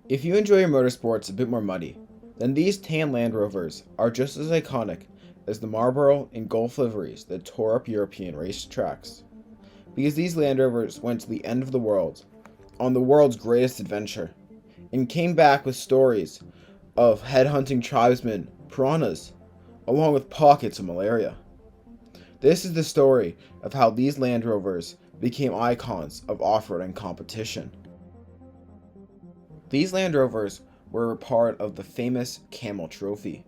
If you enjoy your motorsports a bit more muddy, then these tan Land Rovers are just as iconic as the Marlboro and Gulf liveries that tore up European racetracks. Because these Land Rovers went to the end of the world on the world's greatest adventure and came back with stories of headhunting tribesmen, piranhas, along with pockets of malaria. This is the story of how these Land Rovers became icons of off-roading competition. These Land Rovers were a part of the famous Camel Trophy.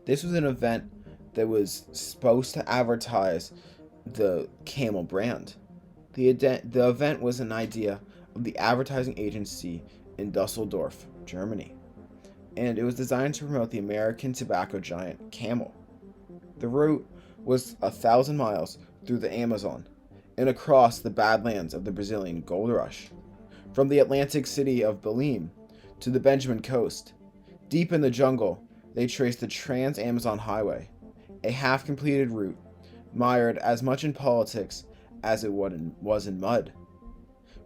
This was an event that was supposed to advertise the Camel brand. The event was an idea of the advertising agency in Dusseldorf, Germany, and it was designed to promote the American tobacco giant Camel. The route was 1,000 miles through the Amazon and across the Badlands of the Brazilian Gold Rush. From the Atlantic city of Belém to the Benjamin Coast, deep in the jungle, they traced the Trans-Amazon Highway, a half-completed route mired as much in politics as it was in mud.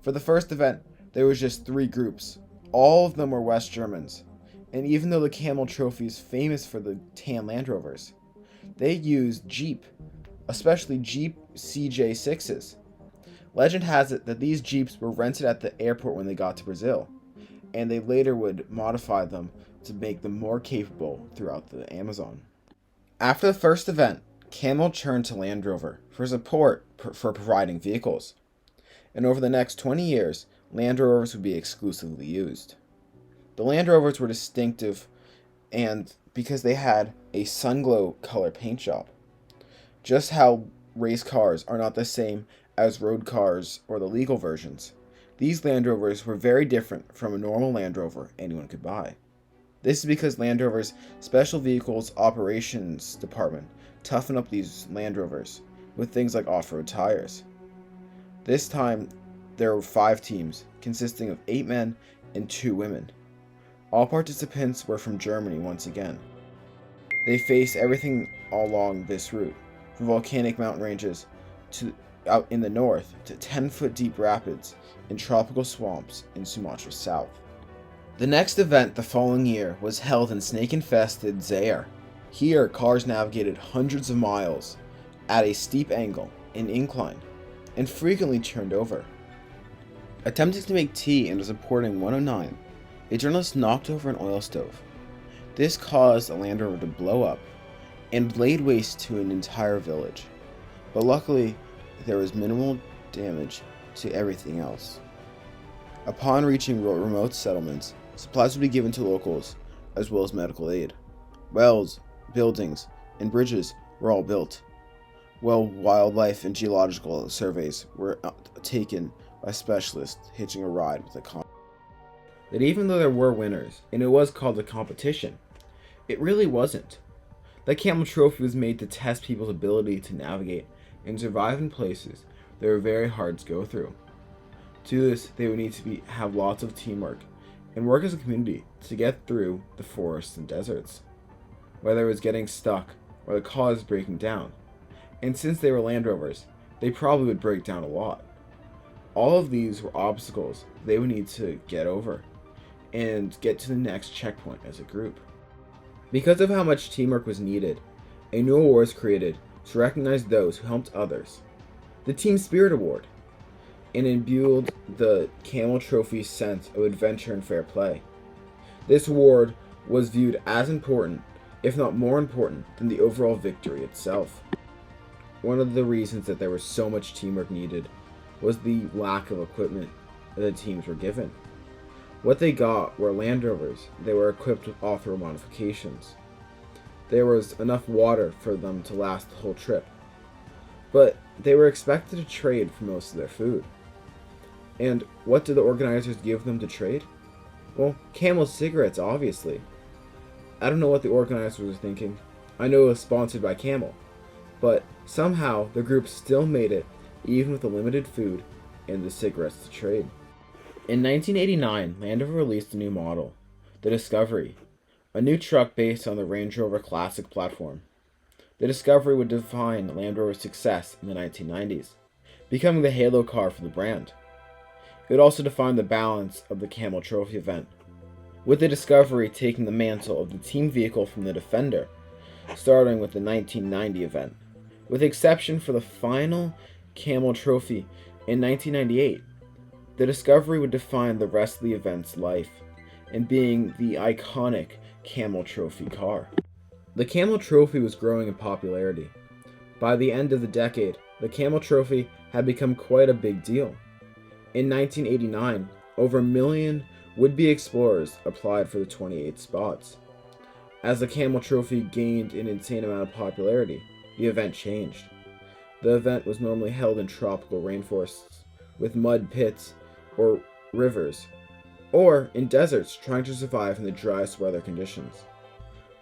For the first event, there was just 3 groups. All of them were West Germans, and even though the Camel Trophy is famous for the tan Land Rovers, they used Jeep, especially Jeep CJ6s. Legend has it that these Jeeps were rented at the airport when they got to Brazil, and they later would modify them to make them more capable throughout the Amazon. After the first event, Camel turned to Land Rover for support for providing vehicles, and over the next 20 years, Land Rovers would be exclusively used. The Land Rovers were distinctive and because they had a sunglow color paint job. Just how race cars are not the same as road cars or the legal versions, these Land Rovers were very different from a normal Land Rover anyone could buy. This is because Land Rover's Special Vehicles Operations Department toughened up these Land Rovers with things like off-road tires. This time, there were 5 teams consisting of 8 men and 2 women. All participants were from Germany once again. They faced everything along this route, from volcanic mountain ranges to out in the north to 10-foot deep rapids in tropical swamps in Sumatra South. The next event the following year was held in snake-infested Zaire. Here, cars navigated hundreds of miles at a steep angle and incline, and frequently turned over. Attempting to make tea and was reporting 109, a journalist knocked over an oil stove. This caused a Land Rover to blow up and laid waste to an entire village, but luckily there was minimal damage to everything else. Upon reaching remote settlements, supplies would be given to locals as well as medical aid. Wells, buildings, and bridges were all built, while wildlife and geological surveys were taken by specialists hitching a ride with a car. That even though there were winners, and it was called a competition, it really wasn't. The Camel Trophy was made to test people's ability to navigate and survive in places that were very hard to go through. To this, they would need to have lots of teamwork and work as a community to get through the forests and deserts, whether it was getting stuck or the cars breaking down. And since they were Land Rovers, they probably would break down a lot. All of these were obstacles they would need to get over and get to the next checkpoint as a group. Because of how much teamwork was needed, a new award was created to recognize those who helped others, the Team Spirit Award, and imbued the Camel Trophy's sense of adventure and fair play. This award was viewed as important, if not more important, than the overall victory itself. One of the reasons that there was so much teamwork needed was the lack of equipment that the teams were given. What they got were Land Rovers. They were equipped with off-road modifications. There was enough water for them to last the whole trip. But they were expected to trade for most of their food. And what did the organizers give them to trade? Well, Camel cigarettes, obviously. I don't know what the organizers were thinking. I know it was sponsored by Camel. But somehow the group still made it, even with the limited food and the cigarettes to trade. In 1989, Land Rover released a new model, the Discovery, a new truck based on the Range Rover Classic platform. The Discovery would define Land Rover's success in the 1990s, becoming the halo car for the brand. It would also define the balance of the Camel Trophy event, with the Discovery taking the mantle of the team vehicle from the Defender, starting with the 1990 event, with exception for the final Camel Trophy in 1998. The Discovery would define the rest of the event's life, in being the iconic Camel Trophy car. The Camel Trophy was growing in popularity. By the end of the decade, the Camel Trophy had become quite a big deal. In 1989, over a million would-be explorers applied for the 28 spots. As the Camel Trophy gained an insane amount of popularity, the event changed. The event was normally held in tropical rainforests, with mud pits or rivers, or in deserts trying to survive in the driest weather conditions.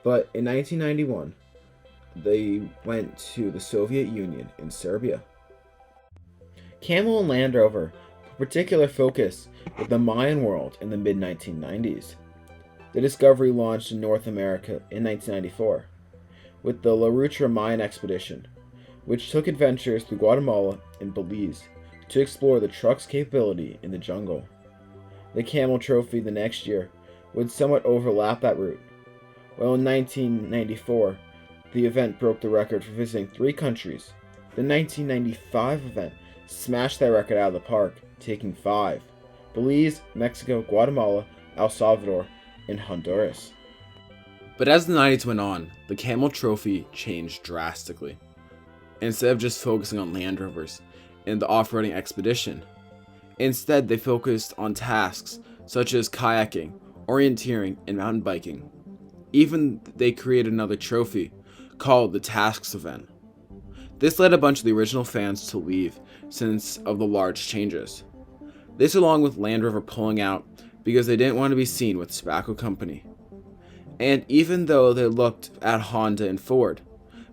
But in 1991, they went to the Soviet Union in Serbia. Camel and Land Rover put particular focus with the Mayan world in the mid-1990s. The Discovery launched in North America in 1994 with the La Rutra Mayan expedition, which took adventures through Guatemala and Belize to explore the truck's capability in the jungle. The Camel Trophy the next year would somewhat overlap that route, while in 1994 the event broke the record for visiting 3 countries. The 1995 event smashed that record out of the park, taking 5: Belize, Mexico, Guatemala, El Salvador, and Honduras. But as the 90s went on, the Camel Trophy changed drastically. Instead of just focusing on Land Rovers and the off-roading expedition, instead they focused on tasks such as kayaking, orienteering, and mountain biking. Even they created another trophy called the Tasks event. This led a bunch of the original fans to leave since of the large changes. This along with Land Rover pulling out because they didn't want to be seen with Tobacco Company. And even though they looked at Honda and Ford,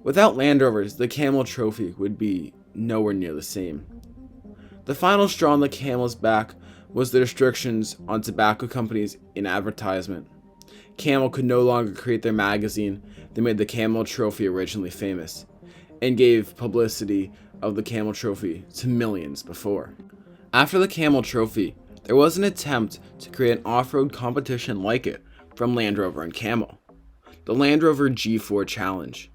without Land Rovers, the Camel Trophy would be nowhere near the same. The final straw on the camel's back was the restrictions on tobacco companies in advertisement. Camel could no longer create their magazine that made the Camel Trophy originally famous, and gave publicity of the Camel Trophy to millions before. After the Camel Trophy, there was an attempt to create an off-road competition like it from Land Rover and Camel, the Land Rover G4 Challenge.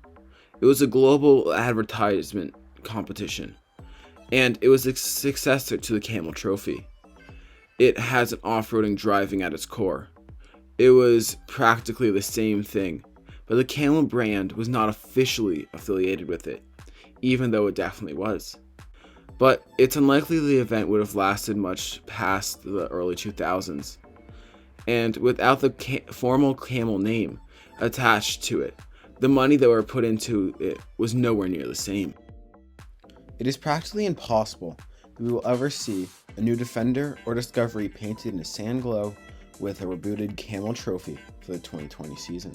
It was a global advertisement competition, and it was a successor to the Camel Trophy. It has an off-roading driving at its core. It was practically the same thing, but the Camel brand was not officially affiliated with it, even though it definitely was. But it's unlikely the event would have lasted much past the early 2000s, and without the formal Camel name attached to it, the money that were put into it was nowhere near the same. It is practically impossible that we will ever see a new Defender or Discovery painted in a sand glow with a rebooted Camel Trophy for the 2020 season,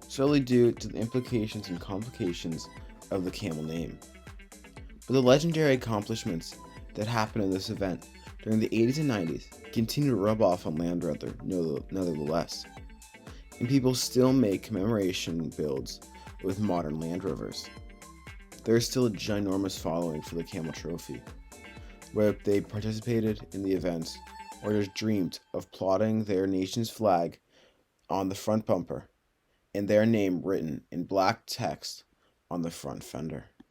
solely due to the implications and complications of the Camel name. But the legendary accomplishments that happened in this event during the 80s and 90s continue to rub off on Land Rover nevertheless, and people still make commemoration builds with modern Land Rovers. There is still a ginormous following for the Camel Trophy, where they participated in the events or just dreamed of plotting their nation's flag on the front bumper and their name written in black text on the front fender.